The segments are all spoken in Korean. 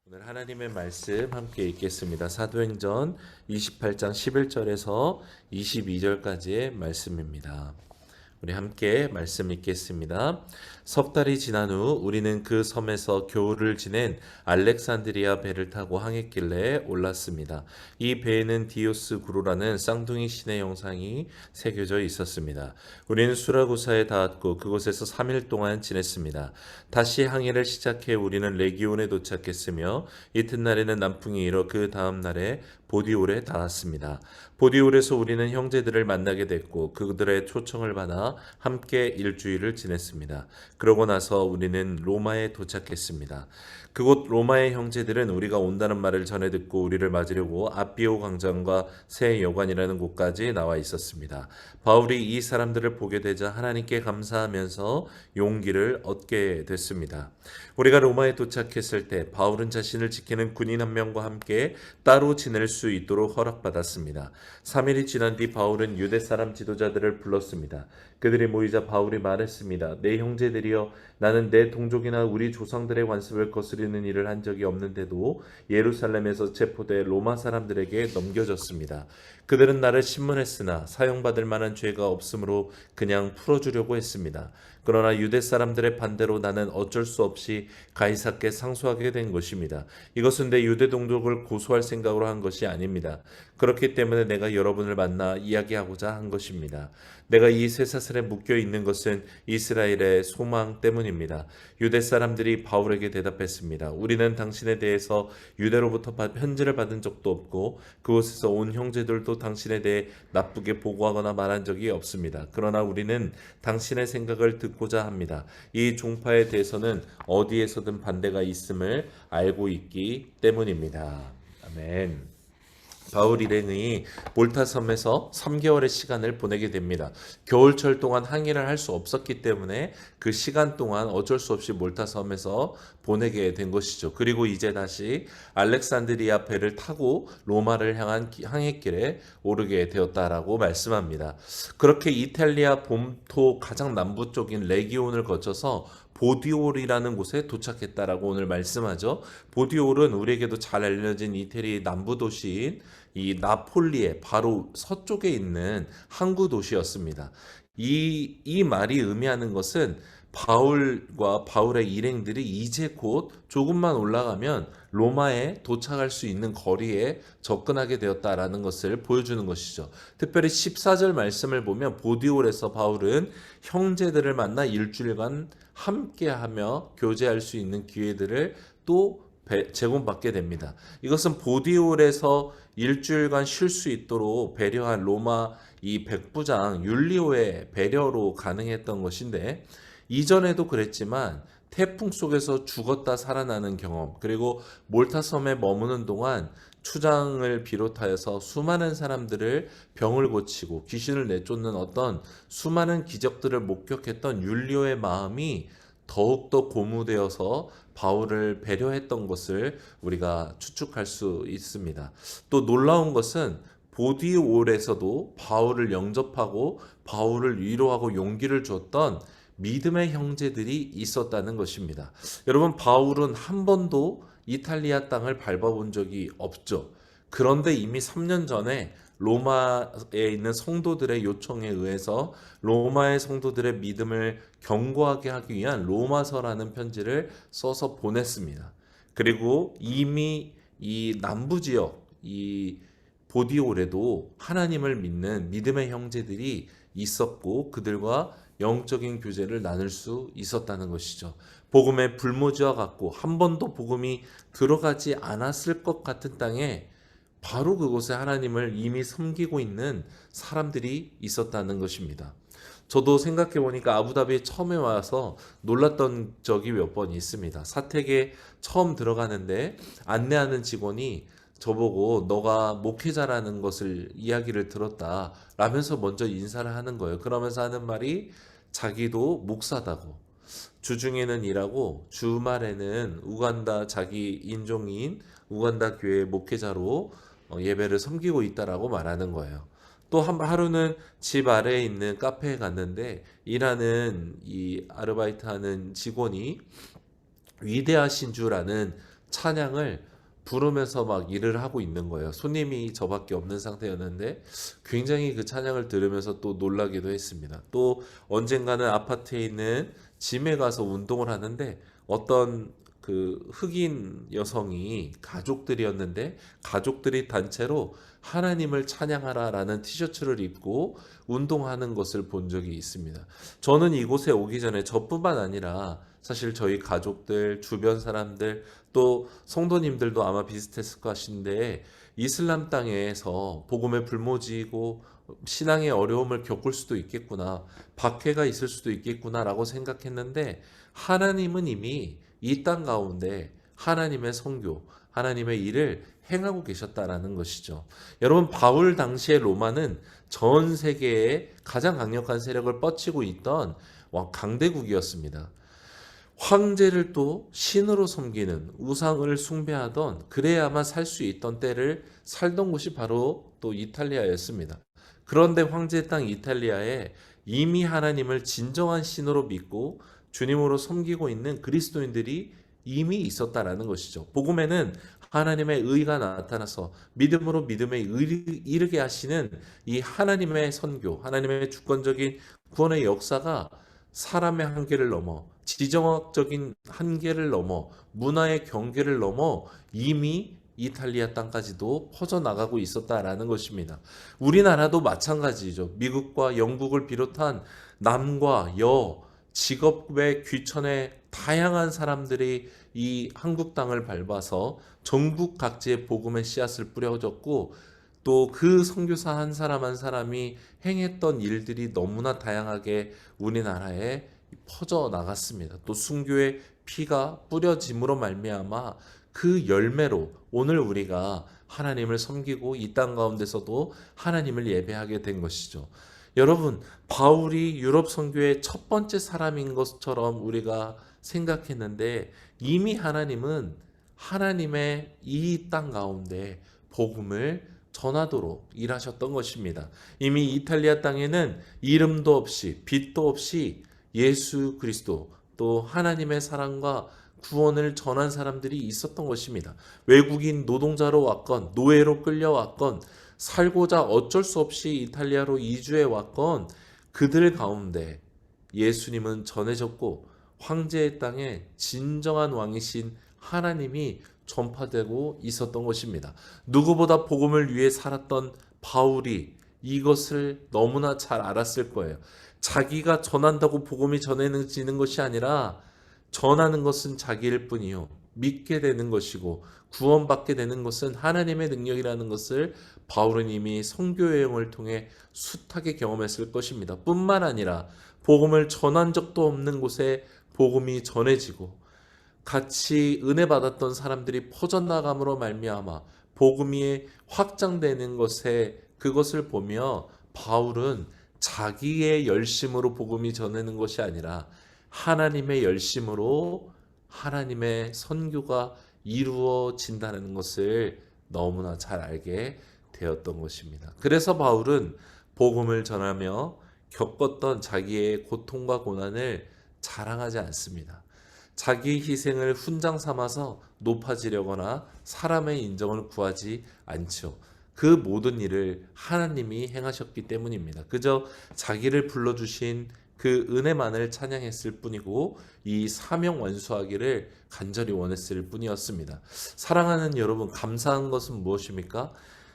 오늘 하나님의 말씀 함께 읽겠습니다. 사도행전 28장 11절에서 22절까지의 말씀입니다. 우리 함께 말씀 읽겠습니다. 석 달이 지난 후 우리는 그 섬에서 겨울을 지낸 알렉산드리아 배를 타고 항해길에 올랐습니다. 이 배에는 디오스 구로라는 쌍둥이 신의 형상이 새겨져 있었습니다. 우리는 수라구사에 닿았고 그곳에서 3일 동안 지냈습니다. 다시 항해를 시작해 우리는 레기온에 도착했으며 이튿날에는 남풍이 일어 그 다음 날에 보디올에 닿았습니다. 보디올에서 우리는 형제들을 만나게 됐고 그들의 초청을 받아 함께 일주일을 지냈습니다. 그러고 나서 우리는 로마에 도착했습니다. 그곳 로마의 형제들은 우리가 온다는 말을 전해 듣고 우리를 맞으려고 아비오 광장과 새 여관이라는 곳까지 나와 있었습니다. 바울이 이 사람들을 보게 되자 하나님께 감사하면서 용기를 얻게 됐습니다. 우리가 로마에 도착했을 때 바울은 자신을 지키는 군인 한 명과 함께 따로 지낼 수 있도록 허락받았습니다. 3일이 지난 뒤 바울은 유대 사람 지도자들을 불렀습니다. 그들이 모이자 바울이 말했습니다. 내 형제들이여, 나는 내 동족이나 우리 조상들의 관습을 거스르는 일을 한 적이 없는데도 예루살렘에서 체포돼 로마 사람들에게 넘겨졌습니다. 그들은 나를 신문했으나 사형받을 만한 죄가 없으므로 그냥 풀어주려고 했습니다. 그러나 유대 사람들의 반대로 나는 어쩔 수 없이 가이사께 상소하게 된 것입니다. 이것은 내 유대 동족을 고소할 생각으로 한 것이 아닙니다. 그렇기 때문에 내가 여러분을 만나 이야기하고자 한 것입니다. 내가 이 쇠사슬에 묶여 있는 것은 이스라엘의 소망 때문입니다. 유대 사람들이 바울에게 대답했습니다. 우리는 당신에 대해서 유대로부터 편지를 받은 적도 없고 그곳에서 온 형제들도 당신에 대해 나쁘게 보고하거나 말한 적이 없습니다. 그러나 우리는 당신의 생각을 듣고자 합니다. 이 종파에 대해서는 어디에서든 반대가 있음을 알고 있기 때문입니다. 아멘. 바울 일행이 몰타 섬에서 3개월의 시간을 보내게 됩니다. 겨울철 동안 항해를 할 수 없었기 때문에 그 시간 동안 어쩔 수 없이 몰타 섬에서 보내게 된 것이죠. 그리고 이제 다시 알렉산드리아 배를 타고 로마를 향한 항해길에 오르게 되었다라고 말씀합니다. 그렇게 이탈리아 본토 가장 남부 쪽인 레기온을 거쳐서 보디올이라는 곳에 도착했다라고 오늘 말씀하죠. 보디올은 우리에게도 잘 알려진 이태리 남부 도시인 이 나폴리의 바로 서쪽에 있는 항구 도시였습니다. 이 말이 의미하는 것은 바울과 바울의 일행들이 이제 곧 조금만 올라가면 로마에 도착할 수 있는 거리에 접근하게 되었다라는 것을 보여주는 것이죠. 특별히 14절 말씀을 보면 보디올에서 바울은 형제들을 만나 일주일간 함께하며 교제할 수 있는 기회들을 또 제공받게 됩니다. 이것은 보디올에서 일주일간 쉴 수 있도록 배려한 로마 이 백부장 율리오의 배려로 가능했던 것인데, 이전에도 그랬지만 태풍 속에서 죽었다 살아나는 경험, 그리고 몰타 섬에 머무는 동안 추장을 비롯하여서 수많은 사람들을 병을 고치고 귀신을 내쫓는 어떤 수많은 기적들을 목격했던 율리오의 마음이 더욱더 고무되어서 바울을 배려했던 것을 우리가 추측할 수 있습니다. 또 놀라운 것은 보디올에서도 바울을 영접하고 바울을 위로하고 용기를 줬던 믿음의 형제들이 있었다는 것입니다. 여러분, 바울은 한 번도 이탈리아 땅을 밟아본 적이 없죠. 그런데 이미 3년 전에 로마에 있는 성도들의 요청에 의해서 로마의 성도들의 믿음을 견고하게 하기 위한 로마서라는 편지를 써서 보냈습니다. 그리고 이미 이 남부 지역, 이 보디올에도 하나님을 믿는 믿음의 형제들이 있었고 그들과 영적인 교제를 나눌 수 있었다는 것이죠. 복음의 불모지와 같고 한 번도 복음이 들어가지 않았을 것 같은 땅에 바로 그곳에 하나님을 이미 섬기고 있는 사람들이 있었다는 것입니다. 저도 생각해 보니까 아부다비에 처음에 와서 놀랐던 적이 몇 번 있습니다. 사택에 처음 들어가는데 안내하는 직원이 저보고 너가 목회자라는 것을 이야기를 들었다 라면서 먼저 인사를 하는 거예요. 그러면서 하는 말이 자기도 목사다고, 주중에는 일하고 주말에는 우간다 자기 인종인 우간다 교회 목회자로 예배를 섬기고 있다라고 말하는 거예요. 또 하루는 집 아래에 있는 카페에 갔는데 일하는 이 아르바이트하는 직원이 위대하신 줄 아는 찬양을 부르면서 막 일을 하고 있는 거예요. 손님이 저밖에 없는 상태였는데 굉장히 그 찬양을 들으면서 또 놀라기도 했습니다. 또 언젠가는 아파트에 있는 짐에 가서 운동을 하는데 어떤 그 흑인 여성이 가족들이었는데 가족들이 단체로 하나님을 찬양하라라는 티셔츠를 입고 운동하는 것을 본 적이 있습니다. 저는 이곳에 오기 전에 저뿐만 아니라 사실 저희 가족들, 주변 사람들, 또 성도님들도 아마 비슷했을 것인데 이슬람 땅에서 복음에 불모지고 신앙의 어려움을 겪을 수도 있겠구나, 박해가 있을 수도 있겠구나라고 생각했는데 하나님은 이미 이 땅 가운데 하나님의 선교, 하나님의 일을 행하고 계셨다라는 것이죠. 여러분, 바울 당시의 로마는 전 세계에 가장 강력한 세력을 뻗치고 있던 강대국이었습니다. 황제를 또 신으로 섬기는, 우상을 숭배하던, 그래야만 살 수 있던 때를 살던 곳이 바로 또 이탈리아였습니다. 그런데 황제 땅 이탈리아에 이미 하나님을 진정한 신으로 믿고 주님으로 섬기고 있는 그리스도인들이 이미 있었다라는 것이죠. 복음에는 하나님의 의가 나타나서 믿음으로 믿음에 이르게 하시는 이 하나님의 선교, 하나님의 주권적인 구원의 역사가 사람의 한계를 넘어, 지정학적인 한계를 넘어, 문화의 경계를 넘어 이미 이탈리아 땅까지도 퍼져나가고 있었다라는 것입니다. 우리나라도 마찬가지죠. 미국과 영국을 비롯한 남과 여, 직업의 귀천의 다양한 사람들이 이 한국 땅을 밟아서 전국 각지에 복음의 씨앗을 뿌려줬고, 또 그 선교사 한 사람 한 사람이 행했던 일들이 너무나 다양하게 우리나라에 퍼져 나갔습니다. 또 순교의 피가 뿌려짐으로 말미암아 그 열매로 오늘 우리가 하나님을 섬기고 이 땅 가운데서도 하나님을 예배하게 된 것이죠. 여러분, 바울이 유럽 선교의 첫 번째 사람인 것처럼 우리가 생각했는데 이미 하나님은 하나님의 이 땅 가운데 복음을 전하도록 일하셨던 것입니다. 이미 이탈리아 땅에는 이름도 없이 빛도 없이 예수 그리스도, 또 하나님의 사랑과 구원을 전한 사람들이 있었던 것입니다. 외국인 노동자로 왔건 노예로 끌려왔건 살고자 어쩔 수 없이 이탈리아로 이주해 왔건 그들 가운데 예수님은 전해졌고 황제의 땅에 진정한 왕이신 하나님이 전파되고 있었던 것입니다. 누구보다 복음을 위해 살았던 바울이 이것을 너무나 잘 알았을 거예요. 자기가 전한다고 복음이 전해지는 것이 아니라 전하는 것은 자기일 뿐이요, 믿게 되는 것이고 구원받게 되는 것은 하나님의 능력이라는 것을 바울은 이미 선교 여행을 통해 숱하게 경험했을 것입니다. 뿐만 아니라 복음을 전한 적도 없는 곳에 복음이 전해지고 같이 은혜 받았던 사람들이 퍼져나감으로 말미암아 복음이 확장되는 것에 그것을 보며 바울은 자기의 열심으로 복음이 전하는 것이 아니라 하나님의 열심으로 하나님의 선교가 이루어진다는 것을 너무나 잘 알게 되었던 것입니다. 그래서 바울은 복음을 전하며 겪었던 자기의 고통과 고난을 자랑하지 않습니다. 자기 희생을 훈장 삼아서 높아지려거나 사람의 인정을 구하지 않죠. 그 모든 일을 하나님이 행하셨기 때문입니다. 그저 자기를 불러주신 그 은혜만을 찬양했을 뿐이고 이 사명 완수하기를 간절히 원했을 뿐이었습니다. 사랑하는 여러분, 감사한 것은 무엇입니까?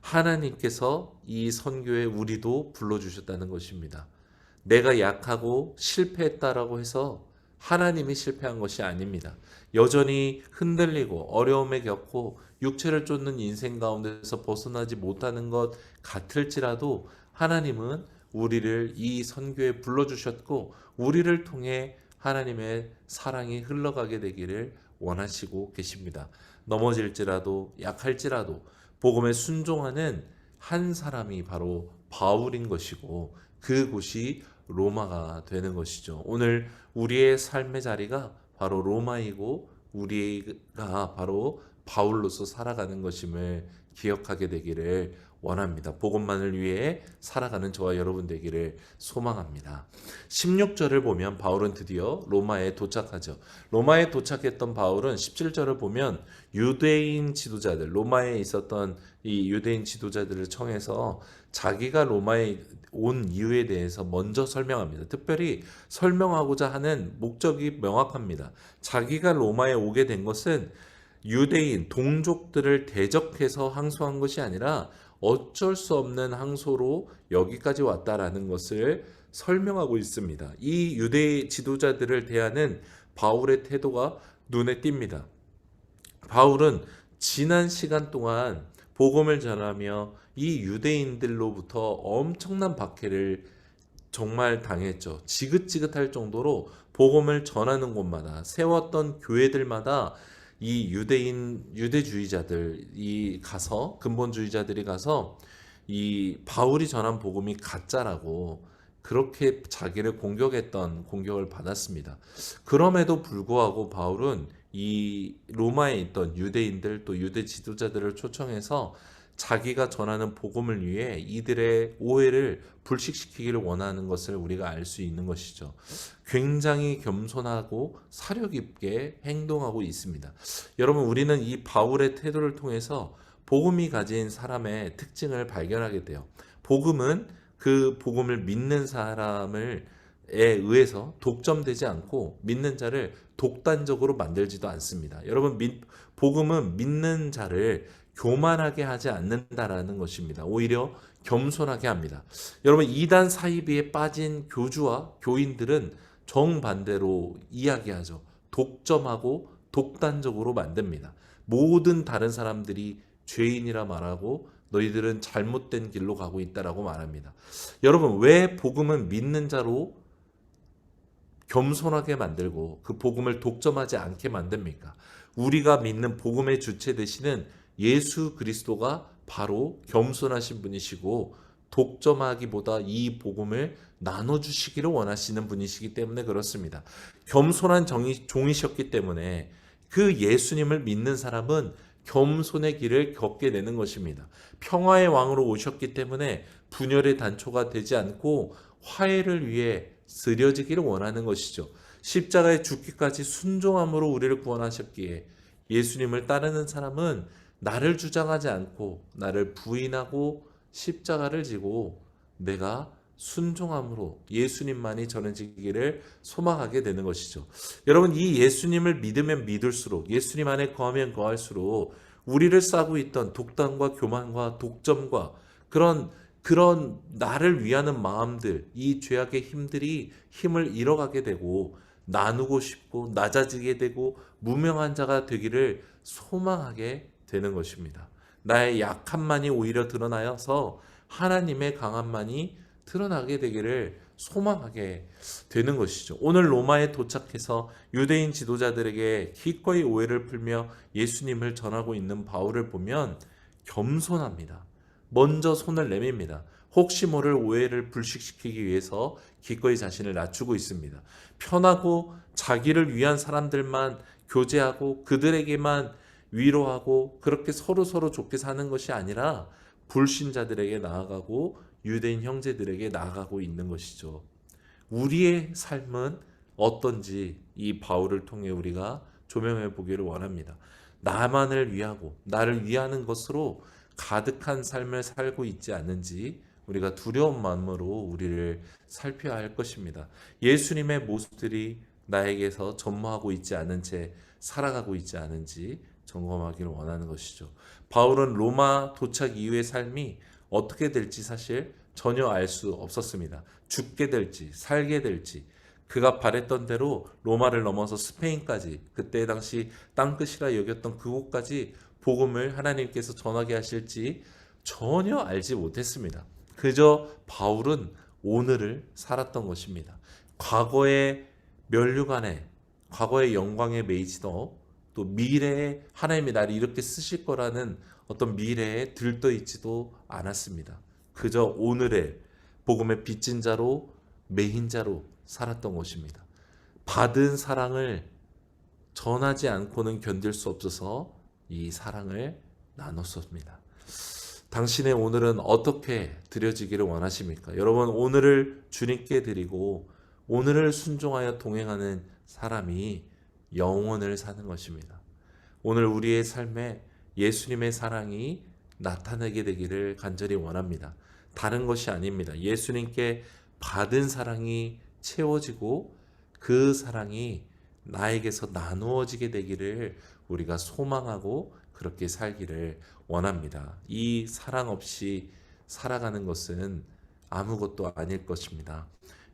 하나님께서 이 선교에 우리도 불러주셨다는 것입니다. 내가 약하고 실패했다라고 해서 하나님이 실패한 것이 아닙니다. 여전히 흔들리고 어려움에 겪고 육체를 쫓는 인생 가운데서 벗어나지 못하는 것 같을지라도 하나님은 우리를 이 선교에 불러주셨고 우리를 통해 하나님의 사랑이 흘러가게 되기를 원하시고 계십니다. 넘어질지라도 약할지라도 복음에 순종하는 한 사람이 바로 바울인 것이고 그곳이 로마가 되는 것이죠. 오늘 우리의 삶의 자리가 바로 로마이고 우리가 바로 바울로서 살아가는 것임을 기억하게 되기를 원합니다. 복음만을 위해 살아가는 저와 여러분 되기를 소망합니다. 16절을 보면 바울은 드디어 로마에 도착하죠. 로마에 도착했던 바울은 17절을 보면 유대인 지도자들, 로마에 있었던 이 유대인 지도자들을 청해서 자기가 로마에 온 이유에 대해서 먼저 설명합니다. 특별히 설명하고자 하는 목적이 명확합니다. 자기가 로마에 오게 된 것은 유대인 동족들을 대적해서 항소한 것이 아니라 어쩔 수 없는 항소로 여기까지 왔다라는 것을 설명하고 있습니다. 이 유대 지도자들을 대하는 바울의 태도가 눈에 띕니다. 바울은 지난 시간 동안 복음을 전하며 이 유대인들로부터 엄청난 박해를 정말 당했죠. 지긋지긋할 정도로 복음을 전하는 곳마다 세웠던 교회들마다 이 유대주의자들이 가서 근본주의자들이 가서 이 바울이 전한 복음이 가짜라고 그렇게 자기를 공격을 받았습니다. 그럼에도 불구하고 바울은 이 로마에 있던 유대인들 또 유대 지도자들을 초청해서 자기가 전하는 복음을 위해 이들의 오해를 불식시키기를 원하는 것을 우리가 알 수 있는 것이죠. 굉장히 겸손하고 사력 있게 행동하고 있습니다. 여러분, 우리는 이 바울의 태도를 통해서 복음이 가진 사람의 특징을 발견하게 돼요. 복음은 그 복음을 믿는 사람을 의해서 독점되지 않고 믿는 자를 독단적으로 만들지도 않습니다. 여러분, 복음은 믿는 자를 교만하게 하지 않는다라는 것입니다. 오히려 겸손하게 합니다. 여러분, 이단 사이비에 빠진 교주와 교인들은 정반대로 이야기하죠. 독점하고 독단적으로 만듭니다. 모든 다른 사람들이 죄인이라 말하고 너희들은 잘못된 길로 가고 있다라고 말합니다. 여러분, 왜 복음은 믿는 자로 겸손하게 만들고 그 복음을 독점하지 않게 만듭니까? 우리가 믿는 복음의 주체 되시는 예수 그리스도가 바로 겸손하신 분이시고 독점하기보다 이 복음을 나눠주시기를 원하시는 분이시기 때문에 그렇습니다. 겸손한 종이셨기 때문에 그 예수님을 믿는 사람은 겸손의 길을 걷게 되는 것입니다. 평화의 왕으로 오셨기 때문에 분열의 단초가 되지 않고 화해를 위해 쓰려지기를 원하는 것이죠. 십자가에 죽기까지 순종함으로 우리를 구원하셨기에 예수님을 따르는 사람은 나를 주장하지 않고 나를 부인하고 십자가를 지고 내가 순종함으로 예수님만이 전해지기를 소망하게 되는 것이죠. 여러분, 이 예수님을 믿으면 믿을수록 예수님 안에 거하면 거할수록 우리를 싸고 있던 독단과 교만과 독점과 그런 나를 위하는 마음들, 이 죄악의 힘들이 힘을 잃어가게 되고 나누고 싶고 낮아지게 되고 무명한 자가 되기를 소망하게 되는 것입니다. 나의 약함만이 오히려 드러나서 하나님의 강함만이 드러나게 되기를 소망하게 되는 것이죠. 오늘 로마에 도착해서 유대인 지도자들에게 기꺼이 오해를 풀며 예수님을 전하고 있는 바울을 보면 겸손합니다. 먼저 손을 내밉니다. 혹시 모를 오해를 불식시키기 위해서 기꺼이 자신을 낮추고 있습니다. 편하고 자기를 위한 사람들만 교제하고 그들에게만 위로하고 그렇게 서로 좋게 사는 것이 아니라 불신자들에게 나아가고 유대인 형제들에게 나아가고 있는 것이죠. 우리의 삶은 어떤지 이 바울을 통해 우리가 조명해 보기를 원합니다. 나만을 위하고 나를 위하는 것으로 가득한 삶을 살고 있지 않는지 우리가 두려운 마음으로 우리를 살펴야 할 것입니다. 예수님의 모습들이 나에게서 전무하고 있지 않은 채 살아가고 있지 않은지 점검하기를 원하는 것이죠. 바울은 로마 도착 이후의 삶이 어떻게 될지 사실 전혀 알 수 없었습니다. 죽게 될지 살게 될지 그가 바랬던 대로 로마를 넘어서 스페인까지 그때 당시 땅끝이라 여겼던 그곳까지 복음을 하나님께서 전하게 하실지 전혀 알지 못했습니다. 그저 바울은 오늘을 살았던 것입니다. 과거의 면류관에 과거의 영광에 매이지도 또 미래에 하나님이 나를 이렇게 쓰실 거라는 어떤 미래에 들떠 있지도 않았습니다. 그저 오늘의 복음의 빚진 자로 매인 자로 살았던 것입니다. 받은 사랑을 전하지 않고는 견딜 수 없어서 이 사랑을 나눴습니다. 당신의 오늘은 어떻게 드려지기를 원하십니까? 여러분, 오늘을 주님께 드리고 오늘을 순종하여 동행하는 사람이 영원을 사는 것입니다. 오늘 우리의 삶에 예수님의 사랑이 나타나게 되기를 간절히 원합니다. 다른 것이 아닙니다. 예수님께 받은 사랑이 채워지고 그 사랑이 나에게서 나누어지게 되기를 우리가 소망하고 그렇게 살기를 원합니다. 이 사랑 없이 살아가는 것은 아무것도 아닐 것입니다.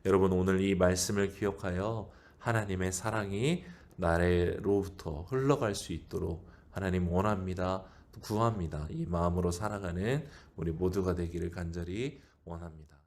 여러분, 오늘 이 말씀을 기억하여 하나님의 사랑이 나로부터 흘러갈 수 있도록 하나님 원합니다. 구합니다. 이 마음으로 살아가는 우리 모두가 되기를 간절히 원합니다.